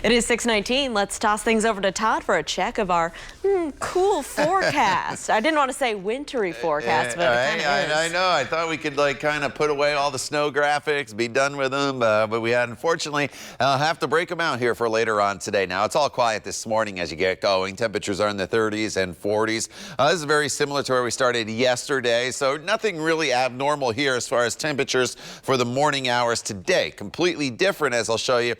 It is 6:19. Let's toss things over to Todd for a check of our cool forecast. I didn't want to say wintry forecast, but it kind of is. I know. I thought we could kind of put away all the snow graphics, be done with them, but we had, unfortunately, have to break them out here for later on today. Now, it's all quiet this morning as you get going. Temperatures are in the 30s and 40s. This is very similar to where we started yesterday, so nothing really abnormal here as far as temperatures for the morning hours today. Completely different, as I'll show you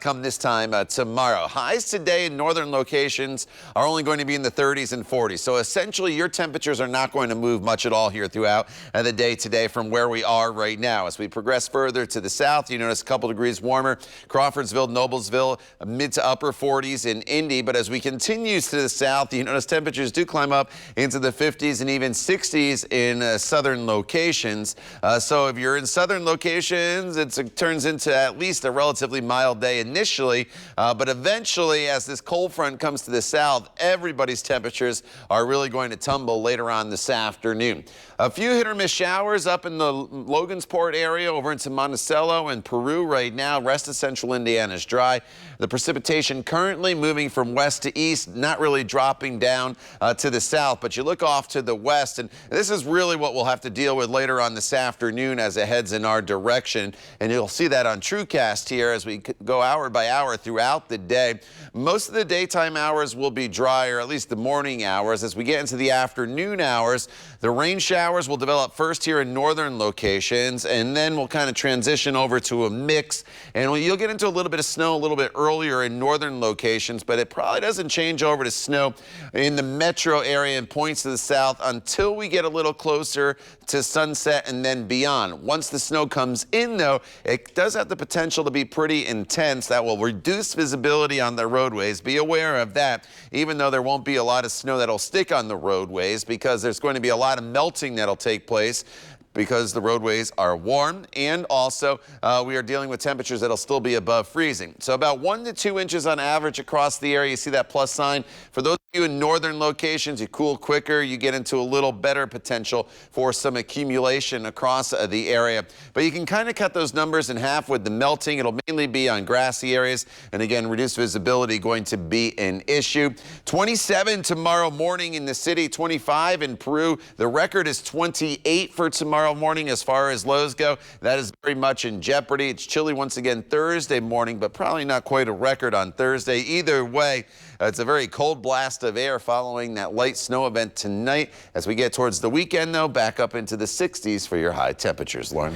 come this time tomorrow. Highs today in northern locations are only going to be in the 30s and 40s. So essentially your temperatures are not going to move much at all here throughout the day today from where we are right now. As we progress further to the south, you notice a couple degrees warmer. Crawfordsville, Noblesville, mid to upper 40s in Indy. But as we continue to the south, you notice temperatures do climb up into the 50s and even 60s in southern locations. So if you're in southern locations, it turns into at least a relatively mild day initially, but eventually as this cold front comes to the south, everybody's temperatures are really going to tumble later on this afternoon. A few hit or miss showers up in the Logansport area over into Monticello and Peru right now. Rest of central Indiana is dry. The precipitation currently moving from west to east, not really dropping down to the south, but you look off to the west, and this is really what we'll have to deal with later on this afternoon as it heads in our direction. And you'll see that on TrueCast here as we go hour by hour throughout the day. Most of the daytime hours will be dry, or at least the morning hours. As we get into the afternoon hours, the rain showers will develop first here in northern locations, and then we'll kind of transition over to a mix. And you'll get into a little bit of snow a little bit earlier in northern locations, but it probably doesn't change over to snow in the metro area and points to the south until we get a little closer to sunset and then beyond. Once the snow comes in, though, it does have the potential to be pretty intense. That will reduce visibility on the roadways. Be aware of that, even though there won't be a lot of snow that'll stick on the roadways, because there's going to be a lot of melting that'll take place because the roadways are warm, and also we are dealing with temperatures that'll still be above freezing. So about 1 to 2 inches on average across the area. You see that plus sign. For those of you in northern locations, you cool quicker, you get into a little better potential for some accumulation across the area. But you can kind of cut those numbers in half with the melting. It'll mainly be on grassy areas, and again, reduced visibility going to be an issue. 27 tomorrow morning in the city, 25 in Peru. The record is 28 for tomorrow morning as far as lows go. That is very much in jeopardy. It's chilly once again Thursday morning, but probably not quite a record on Thursday. Either way, it's a very cold blast of air following that light snow event tonight. As we get towards the weekend, though, back up into the 60s for your high temperatures, Lauren.